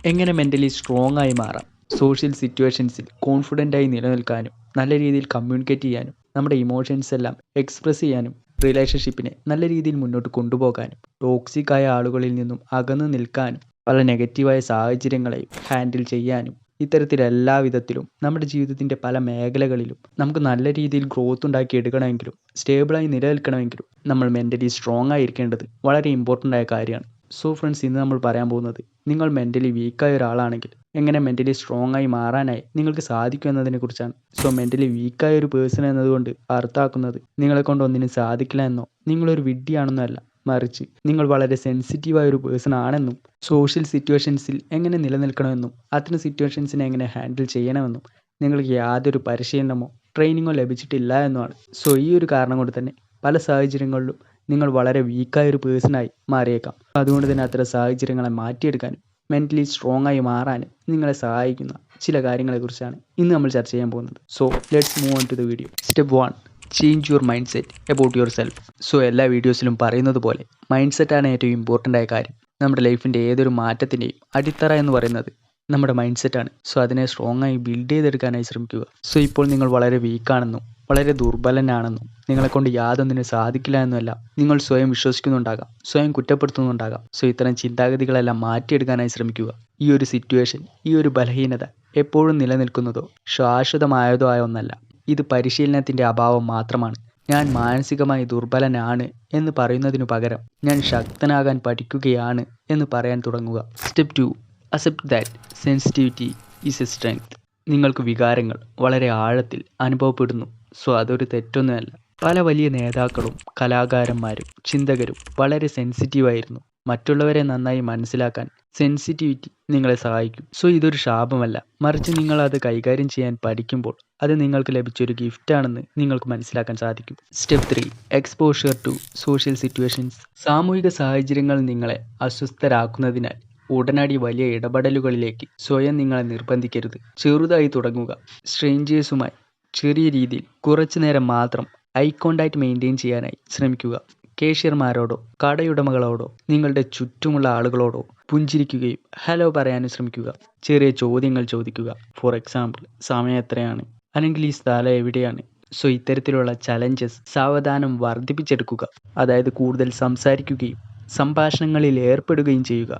എങ്ങനെ mentally strong ആയി മാറാം? സോഷ്യൽ സിറ്റുവേഷൻസിൽ കോൺഫിഡൻ്റായി നിലനിൽക്കാനും നല്ല രീതിയിൽ കമ്മ്യൂണിക്കേറ്റ് ചെയ്യാനും നമ്മുടെ ഇമോഷൻസ് എല്ലാം എക്സ്പ്രസ് ചെയ്യാനും റിലേഷൻഷിപ്പിനെ നല്ല രീതിയിൽ മുന്നോട്ട് കൊണ്ടുപോകാനും ടോക്സിക് ആയ ആളുകളിൽ നിന്നും അകന്നു നിൽക്കാനും പല നെഗറ്റീവായ സാഹചര്യങ്ങളെയും ഹാൻഡിൽ ചെയ്യാനും ഇത്തരത്തിൽ എല്ലാ വിധത്തിലും നമ്മുടെ ജീവിതത്തിൻ്റെ പല മേഖലകളിലും നമുക്ക് നല്ല രീതിയിൽ ഗ്രോത്ത് ഉണ്ടാക്കി എടുക്കണമെങ്കിലും സ്റ്റേബിളായി നിലനിൽക്കണമെങ്കിലും നമ്മൾ മെൻ്റലി സ്ട്രോങ് ആയിരിക്കേണ്ടത് വളരെ ഇമ്പോർട്ടൻ്റ് ആയ കാര്യമാണ്. സോ ഫ്രണ്ട്സ്, ഇന്ന് നമ്മൾ പറയാൻ പോകുന്നത് നിങ്ങൾ മെൻ്റലി വീക്കായ ഒരാളാണെങ്കിൽ എങ്ങനെ മെൻ്റലി സ്ട്രോങ് ആയി മാറാനായി നിങ്ങൾക്ക് സാധിക്കും എന്നതിനെക്കുറിച്ചാണ്. സോ മെൻ്റലി വീക്കായ ഒരു പേഴ്സൺ എന്നതുകൊണ്ട് അർത്ഥമാക്കുന്നത് നിങ്ങളെ കൊണ്ട് ഒന്നിനും സാധിക്കില്ല എന്നോ നിങ്ങളൊരു വിഡ്ഢിയാണെന്നോ അല്ല, മറിച്ച് നിങ്ങൾ വളരെ സെൻസിറ്റീവായ ഒരു പേഴ്സൺ ആണെന്നും സോഷ്യൽ സിറ്റുവേഷൻസിൽ എങ്ങനെ നിലനിൽക്കണമെന്നും അത്തരം സിറ്റുവേഷൻസിനെ എങ്ങനെ ഹാൻഡിൽ ചെയ്യണമെന്നും നിങ്ങൾക്ക് യാതൊരു പരിശീലനമോ ട്രെയിനിങ്ങോ ലഭിച്ചിട്ടില്ല എന്നുമാണ്. സോ ഈ ഒരു കാരണം കൊണ്ട് തന്നെ പല സാഹചര്യങ്ങളിലും നിങ്ങൾ വളരെ വീക്കായ ഒരു പേഴ്സണായി മാറിയേക്കാം. അതുകൊണ്ട് തന്നെ അത്തരം സാഹചര്യങ്ങളെ മാറ്റിയെടുക്കാനും മെൻ്റലി സ്ട്രോങ് ആയി മാറാനും നിങ്ങളെ സഹായിക്കുന്ന ചില കാര്യങ്ങളെക്കുറിച്ചാണ് ഇന്ന് നമ്മൾ ചർച്ച ചെയ്യാൻ പോകുന്നത്. So let's move on to the video. Step 1, change your mindset about yourself. So എല്ലാ വീഡിയോസിലും പറയുന്നത് പോലെ മൈൻഡ് സെറ്റാണ് ഏറ്റവും ഇമ്പോർട്ടൻ്റ് ആയ കാര്യം. നമ്മുടെ ലൈഫിൻ്റെ ഏതൊരു മാറ്റത്തിൻ്റെയും അടിത്തറ എന്ന് പറയുന്നത് നമ്മുടെ മൈൻഡ് സെറ്റാണ്. സോ അതിനെ സ്ട്രോങ് ആയി ബിൽഡ് ചെയ്തെടുക്കാനായി ശ്രമിക്കുക. സോ ഇപ്പോൾ നിങ്ങൾ വളരെ വീക്കാണെന്നും വളരെ ദുർബലനാണെന്നും നിങ്ങളെക്കൊണ്ട് യാതൊന്നിനും സാധിക്കില്ല എന്നുമല്ല നിങ്ങൾ സ്വയം വിശ്വസിക്കുന്നുണ്ടാകാം, സ്വയം കുറ്റപ്പെടുത്തുന്നുണ്ടാകാം. സോ ഇത്തരം ചിന്താഗതികളെല്ലാം മാറ്റിയെടുക്കാനായി ശ്രമിക്കുക. ഈ ഒരു സിറ്റുവേഷൻ, ഈ ഒരു ബലഹീനത എപ്പോഴും നിലനിൽക്കുന്നതോ ശാശ്വതമായതോ ആയ ഒന്നല്ല. ഇത് പരിശീലനത്തിൻ്റെ അഭാവം മാത്രമാണ്. ഞാൻ മാനസികമായി ദുർബലനാണ് എന്ന് പറയുന്നതിനു പകരം ഞാൻ ശക്തനാകാൻ പഠിക്കുകയാണ് എന്ന് പറയാൻ തുടങ്ങുക. Step 2, accept that sensitivity is A strength. നിങ്ങൾക്ക് വികാരങ്ങൾ വളരെ ആഴത്തിൽ അനുഭവപ്പെടുന്നു. സോ അതൊരു തെറ്റൊന്നുമല്ല. പല വലിയ നേതാക്കളും കലാകാരന്മാരും ചിന്തകരും വളരെ സെൻസിറ്റീവായിരുന്നു. മറ്റുള്ളവരെ നന്നായി മനസ്സിലാക്കാൻ സെൻസിറ്റിവിറ്റി നിങ്ങളെ സഹായിക്കും. സോ ഇതൊരു ശാപമല്ല, മറിച്ച് നിങ്ങൾ അത് കൈകാര്യം ചെയ്യാൻ പഠിക്കുമ്പോൾ അത് നിങ്ങൾക്ക് ലഭിച്ചൊരു ഗിഫ്റ്റാണെന്ന് നിങ്ങൾക്ക് മനസ്സിലാക്കാൻ സാധിക്കും. Step 3, exposure to social situations. സാമൂഹിക സാഹചര്യങ്ങൾ നിങ്ങളെ അസ്വസ്ഥരാക്കുന്നതിനാൽ ഉടനടി വലിയ ഇടപെടലുകളിലേക്ക് സ്വയം നിങ്ങളെ നിർബന്ധിക്കരുത്. ചെറുതായി തുടങ്ങുക. സ്ട്രേഞ്ചേഴ്സുമായി ചെറിയ രീതിയിൽ കുറച്ചു നേരം മാത്രം ഐ കോണ്ടാക്ട് മെയിൻറ്റെയിൻ ചെയ്യാനായി ശ്രമിക്കുക. കേഷ്യർമാരോടോ കടയുടമകളോടോ നിങ്ങളുടെ ചുറ്റുമുള്ള ആളുകളോടോ പുഞ്ചിരിക്കുകയും ഹലോ പറയാനും ശ്രമിക്കുക. ചെറിയ ചോദ്യങ്ങൾ ചോദിക്കുക. ഫോർ എക്സാമ്പിൾ, സമയം എത്രയാണ്, അല്ലെങ്കിൽ ഈ സ്ഥലം എവിടെയാണ്. സോ ഇത്തരത്തിലുള്ള ചലഞ്ചസ് സാവധാനം വർദ്ധിപ്പിച്ചെടുക്കുക. അതായത് കൂടുതൽ സംസാരിക്കുകയും സംഭാഷണങ്ങളിൽ ഏർപ്പെടുകയും ചെയ്യുക.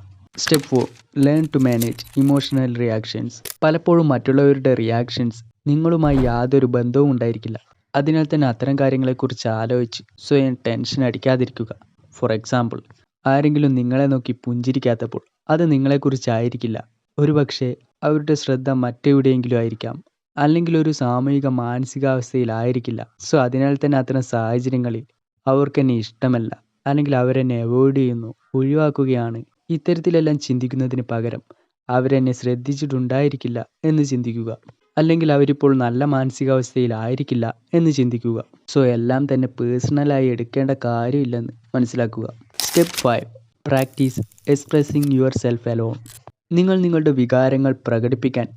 Step 4, learn to manage emotional reactions. പലപ്പോഴും മറ്റുള്ളവരുടെ റിയാക്ഷൻസ് നിങ്ങളുമായി യാതൊരു ബന്ധവും ഉണ്ടായിരിക്കില്ല. അതിനാൽ തന്നെ അത്തരം കാര്യങ്ങളെക്കുറിച്ച് ആലോചിച്ച് സ്വയം ടെൻഷൻ അടിക്കാതിരിക്കുക. ഫോർ എക്സാമ്പിൾ, ആരെങ്കിലും നിങ്ങളെ നോക്കി പുഞ്ചിരിക്കാത്തപ്പോൾ അത് നിങ്ങളെക്കുറിച്ചായിരിക്കില്ല. ഒരുപക്ഷെ അവരുടെ ശ്രദ്ധ മറ്റെവിടെയെങ്കിലും ആയിരിക്കാം, അല്ലെങ്കിൽ ഒരു സാമൂഹിക മാനസികാവസ്ഥയിലായിരിക്കില്ല. സോ അതിനാൽ തന്നെ അത്തരം സാഹചര്യങ്ങളിൽ അവർക്കെന്നെ ഇഷ്ടമല്ല, അല്ലെങ്കിൽ അവരെന്നെ അവോയ്ഡ് ചെയ്യുന്നു, ഒഴിവാക്കുകയാണ്. ഇത്തരത്തിലെല്ലാം ചിന്തിക്കുന്നതിന് പകരം അവരെന്നെ ശ്രദ്ധിച്ചിട്ടുണ്ടായിരിക്കില്ല എന്ന് ചിന്തിക്കുക. അല്ലെങ്കിൽ അവരിപ്പോൾ നല്ല മാനസികാവസ്ഥയിലായിരിക്കില്ല എന്ന് ചിന്തിക്കുക. സോ എല്ലാം തന്നെ പേഴ്സണലായി എടുക്കേണ്ട കാര്യമില്ലെന്ന് മനസ്സിലാക്കുക. Step 5, practice expressing your self alone. നിങ്ങൾ നിങ്ങളുടെ വികാരങ്ങൾ പ്രകടിപ്പിക്കാൻ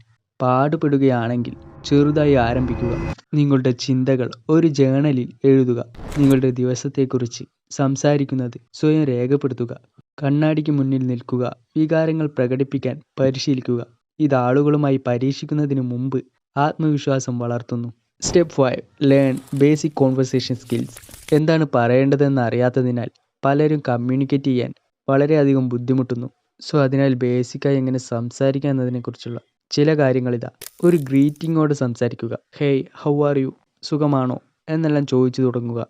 പാടുപെടുകയാണെങ്കിൽ ചെറുതായി ആരംഭിക്കുക. നിങ്ങളുടെ ചിന്തകൾ ഒരു ജേണലിൽ എഴുതുക. നിങ്ങളുടെ ദിവസത്തെക്കുറിച്ച് സംസാരിക്കുന്നത് സ്വയം രേഖപ്പെടുത്തുക. കണ്ണാടിക്ക് മുന്നിൽ നിൽക്കുക. വികാരങ്ങൾ പ്രകടിപ്പിക്കാൻ പരിശീലിക്കുക. ഇത് ആളുകളുമായി പരീക്ഷിക്കുന്നതിന് മുമ്പ് ആത്മവിശ്വാസം വളർത്തുന്നു. Step 5, learn basic conversation skills. എന്താണ് പറയേണ്ടതെന്ന് അറിയാത്തതിനാൽ പലരും കമ്മ്യൂണിക്കേറ്റ് ചെയ്യാൻ വളരെയധികം ബുദ്ധിമുട്ടുന്നു. സോ അതിനാൽ ബേസിക്കായി എങ്ങനെ സംസാരിക്കുക എന്നതിനെക്കുറിച്ചുള്ള ചില കാര്യങ്ങളിതാ. ഒരു ഗ്രീറ്റിങ്ങോട് സംസാരിക്കുക. ഹേയ്, ഹൗ ആർ യു, സുഖമാണോ എന്നെല്ലാം ചോദിച്ചു തുടങ്ങുക.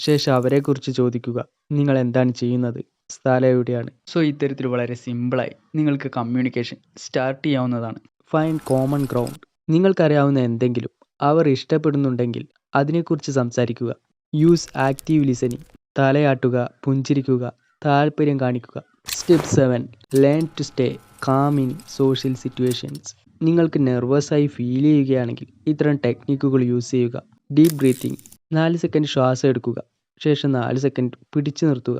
ശേഷം അവരെക്കുറിച്ച് ചോദിക്കുക. നിങ്ങൾ എന്താണ് ചെയ്യുന്നത്, സ്ഥലം എവിടെയാണ്. സോ ഇത്തരത്തിൽ വളരെ സിമ്പിളായി നിങ്ങൾക്ക് കമ്മ്യൂണിക്കേഷൻ സ്റ്റാർട്ട് ചെയ്യാവുന്നതാണ്. Find common ground. നിങ്ങൾക്കറിയാവുന്ന എന്തെങ്കിലും അവർ ഇഷ്ടപ്പെടുന്നുണ്ടെങ്കിൽ അതിനെക്കുറിച്ച് സംസാരിക്കുക. Use active listening. തലയാട്ടുക, പുഞ്ചിരിക്കുക, താല്പര്യം കാണിക്കുക. Step 7, learn to stay calm in social situations. നിങ്ങൾക്ക് നെർവസായി ഫീൽ ചെയ്യുകയാണെങ്കിൽ ഇത്തരം ടെക്നിക്കുകൾ യൂസ് ചെയ്യുക. Deep breathing. 4 സെക്കൻഡ് ശ്വാസം എടുക്കുക. ശേഷം 4 സെക്കൻഡ് പിടിച്ചു നിർത്തുക.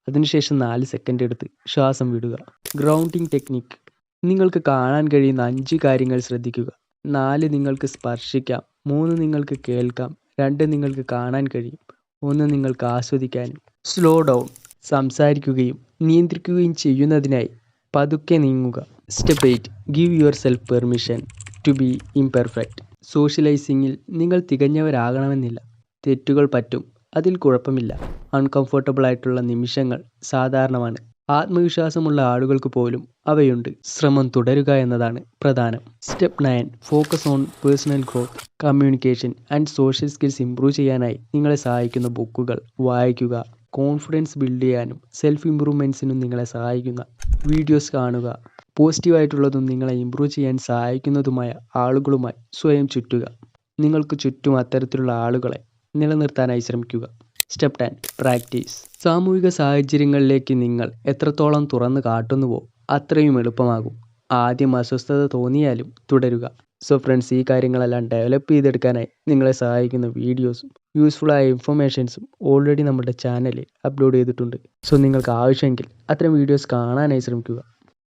അതിനുശേഷം 4 സെക്കൻഡ് എടുത്ത് ശ്വാസം വിടുക. Grounding technique. നിങ്ങൾക്ക് കാണാൻ കഴിയുന്ന 5 കാര്യങ്ങൾ ശ്രദ്ധിക്കുക. 4 നിങ്ങൾക്ക് സ്പർശിക്കാം, 3 നിങ്ങൾക്ക് കേൾക്കാം, 2 നിങ്ങൾക്ക് കാണാൻ കഴിയും, 1 നിങ്ങൾക്ക് ആസ്വദിക്കാനും. Slow down. സംസാരിക്കുകയും നിയന്ത്രിക്കുകയും ചെയ്യുന്നതിനായി പതുക്കെ നീങ്ങുക. Step 8. Give yourself permission to be imperfect. സോഷ്യലൈസിങ്ങിൽ നിങ്ങൾ തികഞ്ഞവരാകണമെന്നില്ല. തെറ്റുകൾ പറ്റും, അതിൽ കുഴപ്പമില്ല. അൺകംഫർട്ടബിൾ ആയിട്ടുള്ള നിമിഷങ്ങൾ സാധാരണമാണ്. ആത്മവിശ്വാസമുള്ള ആളുകൾക്ക് പോലും അവയുണ്ട്. ശ്രമം തുടരുക എന്നതാണ് പ്രധാനം. Step 9. Focus on personal growth. Communication and social skills improve ചെയ്യാനായി നിങ്ങളെ സഹായിക്കുന്ന ബുക്കുകൾ വായിക്കുക. കോൺഫിഡൻസ് ബിൽഡ് ചെയ്യാനും സെൽഫ് ഇംപ്രൂവ്മെൻറ്റ്സിനും നിങ്ങളെ സഹായിക്കുന്ന വീഡിയോസ് കാണുക. പോസിറ്റീവായിട്ടുള്ളതും നിങ്ങളെ ഇംപ്രൂവ് ചെയ്യാൻ സഹായിക്കുന്നതുമായ ആളുകളുമായി സ്വയം ചുറ്റുക. നിങ്ങൾക്ക് ചുറ്റും അത്തരത്തിലുള്ള ആളുകളെ നിലനിർത്താനായി ശ്രമിക്കുക. സ്റ്റെപ്പ് 10. പ്രാക്ടീസ്. സാമൂഹിക സാഹചര്യങ്ങളിലേക്ക് നിങ്ങൾ എത്രത്തോളം തുറന്നു കാട്ടുന്നുവോ അത്രയും എളുപ്പമാകും. ആദ്യം അസ്വസ്ഥത തോന്നിയാലും തുടരുക. സോ ഫ്രണ്ട്സ്, ഈ കാര്യങ്ങളെല്ലാം ഡെവലപ്പ് ചെയ്തെടുക്കാനായി നിങ്ങളെ സഹായിക്കുന്ന വീഡിയോസും യൂസ്ഫുള്ളായ ഇൻഫർമേഷൻസും ഓൾറെഡി നമ്മുടെ ചാനലിൽ അപ്ലോഡ് ചെയ്തിട്ടുണ്ട്. സോ നിങ്ങൾക്ക് ആവശ്യമെങ്കിൽ അത്തരം വീഡിയോസ് കാണാനായി ശ്രമിക്കുക.